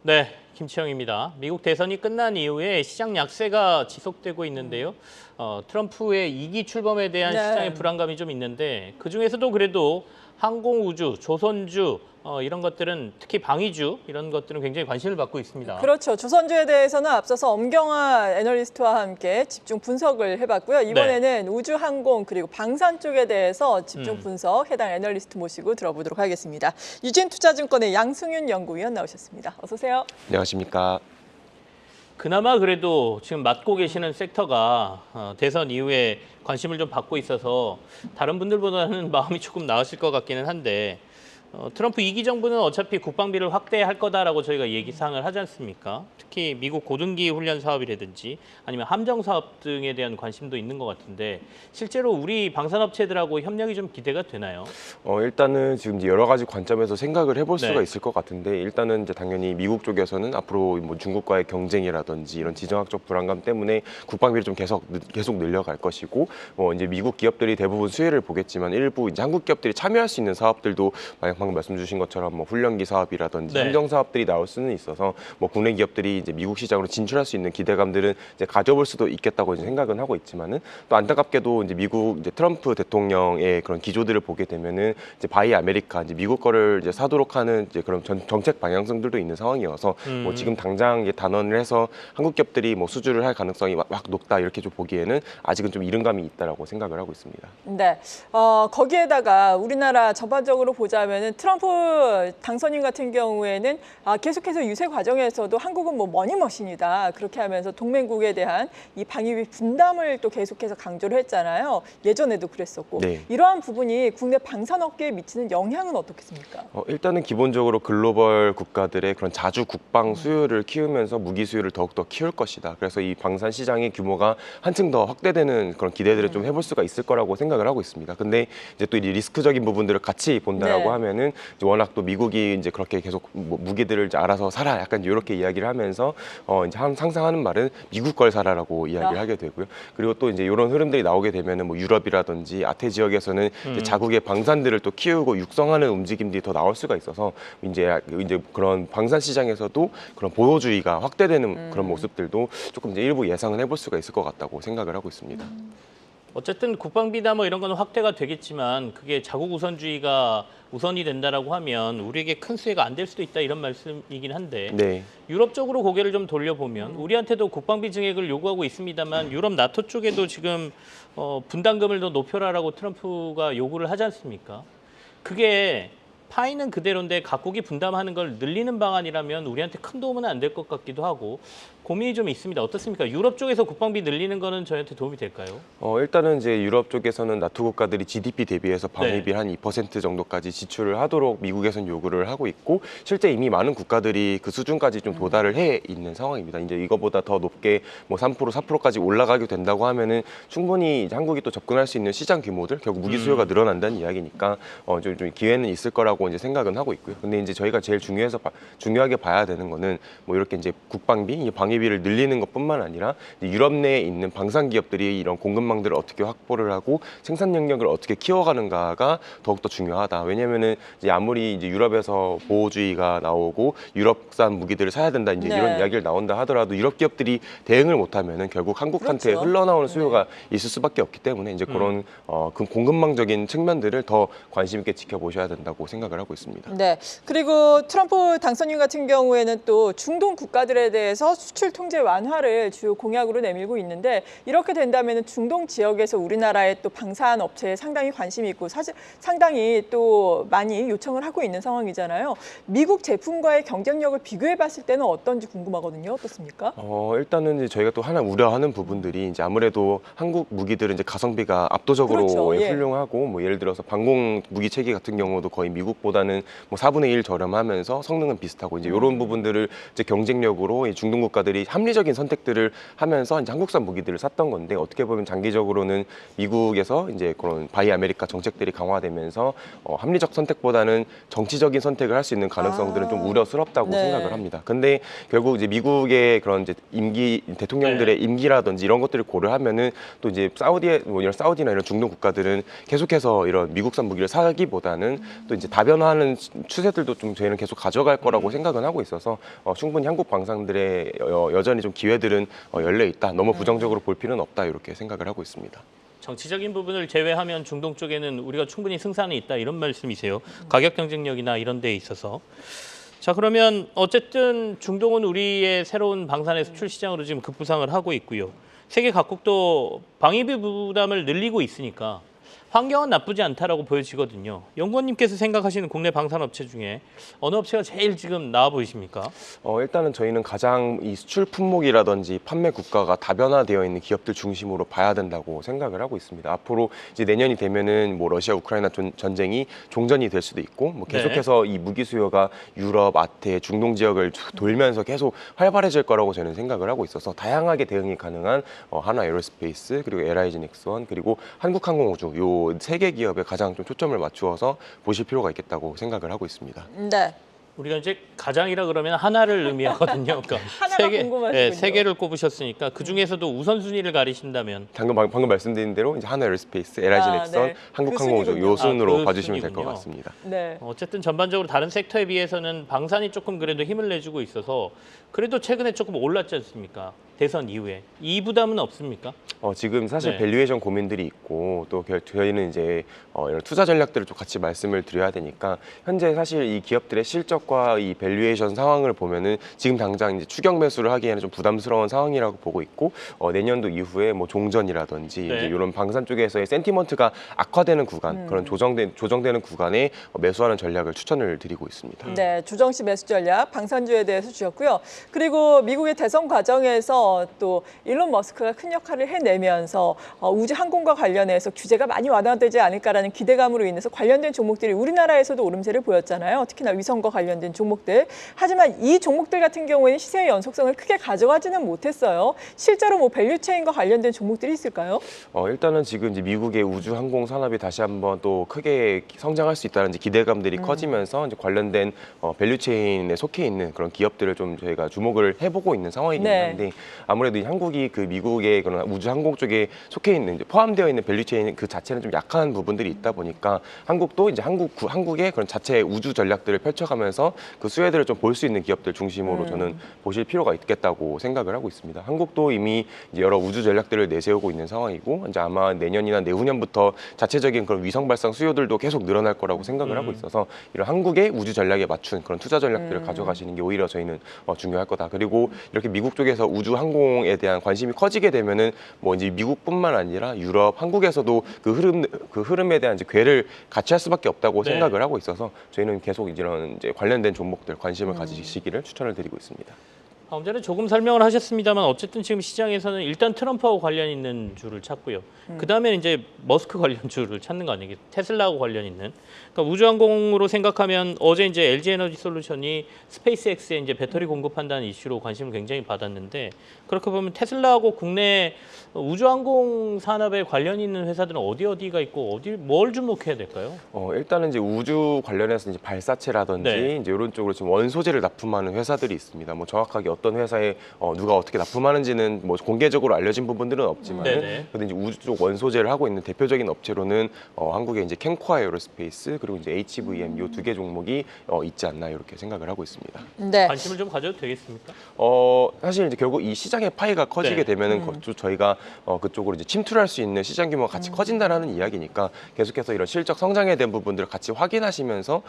네, 김치영입니다. 미국 대선이 끝난 이후에 시장 약세가 지속되고 있는데요. 트럼프의 2기 출범에 대한 네. 시장의 불안감이 좀 있는데 그중에서도 그래도 항공우주, 조선주 이런 것들은 특히 방위주 이런 것들은 굉장히 관심을 받고 있습니다. 그렇죠. 조선주에 대해서는 앞서서 엄경화 애널리스트와 함께 집중 분석을 해봤고요. 이번에는 우주, 항공 그리고 방산 쪽에 대해서 집중 분석 해당 애널리스트 모시고 들어보도록 하겠습니다. 유진투자증권의 양승윤 연구위원 나오셨습니다. 어서 오세요. 안녕하십니까. 그나마 그래도 지금 맡고 계시는 섹터가 대선 이후에 관심을 좀 받고 있어서 다른 분들보다는 마음이 조금 나으실 것 같기는 한데 트럼프 2기 정부는 어차피 국방비를 확대할 거다라고 저희가 예기사항을 하지 않습니까? 특히 미국 고등기 훈련 사업이라든지 아니면 함정 사업 등에 대한 관심도 있는 것 같은데 실제로 우리 방산업체들하고 협력이 좀 기대가 되나요? 일단은 지금 이제 여러 가지 관점에서 생각을 해볼 네. 수가 있을 것 같은데 일단은 이제 당연히 미국 쪽에서는 앞으로 뭐 중국과의 경쟁이라든지 이런 지정학적 불안감 때문에 국방비를 좀 계속 늘려갈 것이고 이제 미국 기업들이 대부분 수혜를 보겠지만 일부 이제 한국 기업들이 참여할 수 있는 사업들도 방금 말씀 주신 것처럼 뭐 훈련기 사업이라든지 네. 함정 사업들이 나올 수는 있어서 뭐 국내 기업들이 이제 미국 시장으로 진출할 수 있는 기대감들은 이제 가져볼 수도 있겠다고 이제 생각은 하고 있지만은 또 안타깝게도 이제 미국 이제 트럼프 대통령의 그런 기조들을 보게 되면은 이제 바이 아메리카 이제 미국 거를 이제 사도록 하는 이제 그런 정책 방향성들도 있는 상황이어서 뭐 지금 당장 이제 단언을 해서 한국 기업들이 뭐 수주를 할 가능성이 막 높다 이렇게 좀 보기에는 아직은 좀 이른 감이 있다라고 생각을 하고 있습니다. 네, 거기에다가 우리나라 전반적으로 보자면은 트럼프 당선인 같은 경우에는 계속해서 유세 과정에서도 한국은 뭐 머니머신이다 그렇게 하면서 동맹국에 대한 이 방위비 분담을 또 계속해서 강조를 했잖아요. 예전에도 그랬었고 네. 이러한 부분이 국내 방산업계에 미치는 영향은 어떻겠습니까? 일단은 기본적으로 글로벌 국가들의 그런 자주 국방 수요를 키우면서 무기 수요를 더욱더 키울 것이다. 그래서 이 방산 시장의 규모가 한층 더 확대되는 그런 기대들을 좀 해볼 수가 있을 거라고 생각을 하고 있습니다. 근데 이제 또 이 리스크적인 부분들을 같이 본다라고 네. 하면은 이제 워낙 또 미국이 이제 그렇게 계속 뭐 무기들을 이제 알아서 사라 약간 이렇게 이야기를 하면서 이제 항상 하는 말은 미국 걸 사라라고 이야기를 하게 되고요. 그리고 또 이제 이런 흐름들이 나오게 되면은 뭐 유럽이라든지 아태 지역에서는 이제 자국의 방산들을 또 키우고 육성하는 움직임들이 더 나올 수가 있어서 이제 그런 방산 시장에서도 그런 보호주의가 확대되는 그런 모습들도 조금 이제 일부 예상은 해볼 수가 있을 것 같다고 생각을 하고 있습니다. 어쨌든 국방비나 뭐 이런 건 확대가 되겠지만 그게 자국 우선주의가 우선이 된다라고 하면 우리에게 큰 수혜가 안 될 수도 있다 이런 말씀이긴 한데 네. 유럽 쪽으로 고개를 좀 돌려보면 우리한테도 국방비 증액을 요구하고 있습니다만 유럽 나토 쪽에도 지금 분담금을 더 높여라라고 트럼프가 요구를 하지 않습니까? 그게 파이는 그대로인데 각국이 분담하는 걸 늘리는 방안이라면 우리한테 큰 도움은 안 될 것 같기도 하고 고민이 좀 있습니다. 어떻습니까? 유럽 쪽에서 국방비 늘리는 거는 저희한테 도움이 될까요? 일단은 이제 유럽 쪽에서는 나토 국가들이 GDP 대비해서 방위비 한 2% 정도까지 지출을 하도록 미국에서는 요구를 하고 있고 실제 이미 많은 국가들이 그 수준까지 좀 도달을 해 있는 상황입니다. 이제 이거보다 더 높게 뭐 3%, 4%까지 올라가게 된다고 하면은 충분히 이제 한국이 또 접근할 수 있는 시장 규모들 결국 무기 수요가 늘어난다는 이야기니까 좀 기회는 있을 거라고 이제 생각은 하고 있고요. 근데 이제 저희가 제일 중요하게 봐야 되는 거는 뭐 이렇게 이제 국방비, 방위비를 늘리는 것뿐만 아니라 유럽 내에 있는 방산 기업들이 이런 공급망들을 어떻게 확보를 하고 생산 영역을 어떻게 키워가는가가 더욱더 중요하다. 왜냐면은 이제 아무리 이제 유럽에서 보호주의가 나오고 유럽산 무기들을 사야 된다 이제 이런 이야기를 나온다 하더라도 유럽 기업들이 대응을 못하면은 결국 한국한테 그렇죠. 흘러나오는 수요가 있을 수밖에 없기 때문에 이제 그런 그 공급망적인 측면들을 더 관심 있게 지켜보셔야 된다고 생각을 하고 있습니다. 네. 그리고 트럼프 당선인 같은 경우에는 또 중동 국가들에 대해서 수출 통제 완화를 주요 공약으로 내밀고 있는데 이렇게 된다면 중동 지역에서 우리나라의 또 방산 업체에 상당히 관심이 있고 사실 상당히 또 많이 요청을 하고 있는 상황이잖아요. 미국 제품과의 경쟁력을 비교해 봤을 때는 어떤지 궁금하거든요. 어떻습니까? 일단은 이제 저희가 또 하나 우려하는 부분들이 이제 아무래도 한국 무기들은 이제 가성비가 압도적으로 그렇죠. 예. 훌륭하고 뭐 예를 들어서 방공 무기 체계 같은 경우도 거의 미국보다는 뭐 4분의 1 저렴하면서 성능은 비슷하고 이제 이런 부분들을 이제 경쟁력으로 이 중동 국가들이 합리적인 선택들을 하면서 이제 한국산 무기들을 샀던 건데 어떻게 보면 장기적으로는 미국에서 이제 그런 바이 아메리카 정책들이 강화되면서 합리적 선택보다는 정치적인 선택을 할 수 있는 가능성들은 좀 우려스럽다고 생각을 합니다. 근데 결국 이제 미국의 그런 이제 대통령들의 임기라든지 이런 것들을 고려하면은 또 이제 사우디나 이런 중동 국가들은 계속해서 이런 미국산 무기를 사기보다는 또 이제 다변화하는 추세들도 좀 저희는 계속 가져갈 거라고 생각은 하고 있어서 충분히 한국 방산들의 여전히 좀 기회들은 열려 있다. 너무 부정적으로 볼 필요는 없다. 이렇게 생각을 하고 있습니다. 정치적인 부분을 제외하면 중동 쪽에는 우리가 충분히 승산이 있다 이런 말씀이세요. 가격 경쟁력이나 이런 데에 있어서. 자, 그러면 어쨌든 중동은 우리의 새로운 방산의 수출 시장으로 지금 급부상을 하고 있고요. 세계 각국도 방위비 부담을 늘리고 있으니까 환경은 나쁘지 않다라고 보여지거든요. 연구원님께서 생각하시는 국내 방산업체 중에 어느 업체가 제일 지금 나아 보이십니까? 일단은 저희는 가장 이 수출 품목이라든지 판매 국가가 다변화되어 있는 기업들 중심으로 봐야 된다고 생각을 하고 있습니다. 앞으로 이제 내년이 되면은 뭐 러시아 우크라이나 전쟁이 종전이 될 수도 있고 뭐 계속해서 이 무기 수요가 유럽, 아태, 중동 지역을 돌면서 계속 활발해질 거라고 저는 생각을 하고 있어서 다양하게 대응이 가능한 한화 에어로스페이스 그리고 LIG 넥스원 그리고 한국항공우주 요 세 개 기업에 가장 좀 초점을 맞추어서 보실 필요가 있겠다고 생각을 하고 있습니다. 네. 우리가 이제 가장이라 그러면 하나를 의미하거든요. 그러니까 하나가 궁금하시군요. 세 개를 꼽으셨으니까 그 중에서도 우선순위를 가리신다면 방금 말씀드린 대로 이제 한화 에어로스페이스, LIG 넥스원, 네. 한국항공우주 그 순위군요. 요 순으로 그 봐주시면 될 것 순위군요. 같습니다. 네. 어쨌든 전반적으로 다른 섹터에 비해서는 방산이 조금 그래도 힘을 내주고 있어서 그래도 최근에 조금 올랐지 않습니까? 대선 이후에 이 부담은 없습니까? 지금 사실 네. 밸류에이션 고민들이 있고 또 저희는 이제 이런 투자 전략들을 좀 같이 말씀을 드려야 되니까 현재 사실 이 기업들의 실적과 이 밸류에이션 상황을 보면은 지금 당장 이제 추격 매수를 하기에는 좀 부담스러운 상황이라고 보고 있고 내년도 이후에 뭐 종전이라든지 네. 이제 이런 방산 쪽에서의 센티먼트가 악화되는 구간 그런 조정되는 구간에 매수하는 전략을 추천을 드리고 있습니다. 네, 주정시 매수 전략, 방산주에 대해서 주셨고요. 그리고 미국의 대선 과정에서 또 일론 머스크가 큰 역할을 해내면서 우주 항공과 관련해서 규제가 많이 완화되지 않을까라는 기대감으로 인해서 관련된 종목들이 우리나라에서도 오름세를 보였잖아요. 특히나 위성과 관련된 종목들. 하지만 이 종목들 같은 경우에는 시세의 연속성을 크게 가져가지는 못했어요. 실제로 뭐 밸류체인과 관련된 종목들이 있을까요? 일단은 지금 이제 미국의 우주 항공 산업이 다시 한번 또 크게 성장할 수 있다는 이제 기대감들이 커지면서 이제 관련된 밸류체인에 속해 있는 그런 기업들을 좀 저희가 주목을 해보고 있는 상황이긴 네. 한데 아무래도 이 한국이 그 미국의 그런 우주 항공 쪽에 속해 있는 이제 포함되어 있는 밸류체인 그 자체는 좀 약한 부분들이 있다 보니까 한국도 이제 한국의 그런 자체 우주 전략들을 펼쳐가면서 그 수혜들을 좀 볼 수 있는 기업들 중심으로 저는 보실 필요가 있겠다고 생각을 하고 있습니다. 한국도 이미 이제 여러 우주 전략들을 내세우고 있는 상황이고 이제 아마 내년이나 내후년부터 자체적인 그런 위성 발상 수요들도 계속 늘어날 거라고 생각을 하고 있어서 이런 한국의 우주 전략에 맞춘 그런 투자 전략들을 가져가시는 게 오히려 저희는 중요할 거다. 그리고 이렇게 미국 쪽에서 우주 항공에 대한 관심이 커지게 되면은 뭐 이제 미국뿐만 아니라 유럽, 한국에서도 그 흐름에 대한 이제 궤를 같이 할 수밖에 없다고 네. 생각을 하고 있어서 저희는 계속 이런 이제 관련된 종목들 관심을 가지시기를 추천을 드리고 있습니다. 방금 전에 조금 설명을 하셨습니다만 어쨌든 지금 시장에서는 일단 트럼프하고 관련 있는 주를 찾고요. 그다음에 이제 머스크 관련 주를 찾는 거 아니겠어요? 테슬라하고 관련 있는. 그러니까 우주항공으로 생각하면 어제 이제 LG 에너지 솔루션이 스페이스X에 이제 배터리 공급한다는 이슈로 관심을 굉장히 받았는데 그렇게 보면 테슬라하고 국내 우주항공 산업에 관련 있는 회사들은 어디가 있고 뭘 주목해야 될까요? 일단은 이제 우주 관련해서 이제 발사체라든지 네. 이제 이런 쪽으로 지금 원소재를 납품하는 회사들이 있습니다. 뭐 정확하게 어떤 회사에 누가 어떻게 납품하는지는 뭐 공개적으로 알려진 부분들은 없지만, 네네. 근데 이제 우주 쪽 원소재를 하고 있는 대표적인 업체로는 한국의 이제 캔코아 에어로스페이스 그리고 이제 HVM 요 두 개 종목이 있지 않나 이렇게 생각을 하고 있습니다. 네. 관심을 좀 가져도 되겠습니까? 사실 이제 결국 이 시장의 파이가 커지게 네. 되면은 저희가 그쪽으로 이제 침투할 수 있는 시장 규모가 같이 커진다라는 이야기니까 계속해서 이런 실적 성장에 대한 부분들을 같이 확인하시면서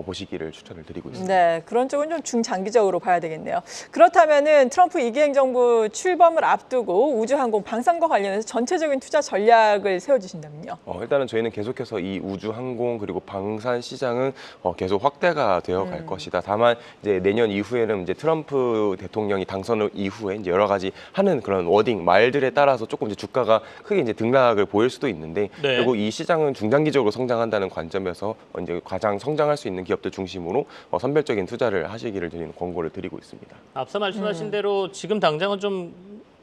보시기를 추천을 드리고 있습니다. 네, 그런 쪽은 좀 중장기적으로 봐야 되겠네요. 그렇다면은 트럼프 2기 행정부 출범을 앞두고 우주항공 방산과 관련해서 전체적인 투자 전략을 세워주신다면요. 일단은 저희는 계속해서 이 우주항공 그리고 방산 시장은 계속 확대가 되어 갈 것이다. 다만 이제 내년 이후에는 이제 트럼프 대통령이 당선 이후에 이제 여러 가지 하는 그런 워딩 말들에 따라서 조금 이제 주가가 크게 이제 등락을 보일 수도 있는데 네. 결국 이 시장은 중장기적으로 성장한다는 관점에서 이제 가장 성장할 수 있는 기업들 중심으로 선별적인 투자를 하시기를 저희는 권고를 드리고 있습니다. 앞서 말씀하신 대로 지금 당장은 좀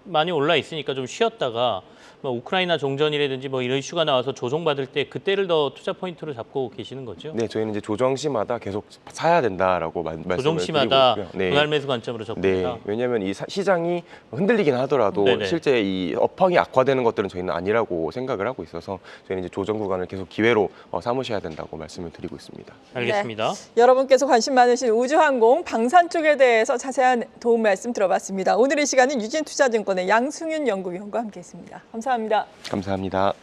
많이 올라 있으니까 좀 쉬었다가 뭐 우크라이나 종전이라든지 뭐 이런 이슈가 나와서 조정받을 때 그때를 더 투자 포인트로 잡고 계시는 거죠? 네, 저희는 이제 조정 시마다 계속 사야 된다라고 말씀을 조정 드리고 시마다 있고요. 네. 분할 매수 관점으로 접근다. 네, 왜냐하면 이 시장이 흔들리긴 하더라도 네네. 실제 이 업황이 악화되는 것들은 저희는 아니라고 생각을 하고 있어서 저희는 이제 조정 구간을 계속 기회로 삼으셔야 된다고 말씀을 드리고 있습니다. 알겠습니다. 여러분께서 관심 많으신 우주항공, 방산 쪽에 대해서 자세한 도움 말씀 들어봤습니다. 오늘 이 시간은 유진투자증권의 양승윤 연구위원과 함께했습니다. 감사합니다. 감사합니다.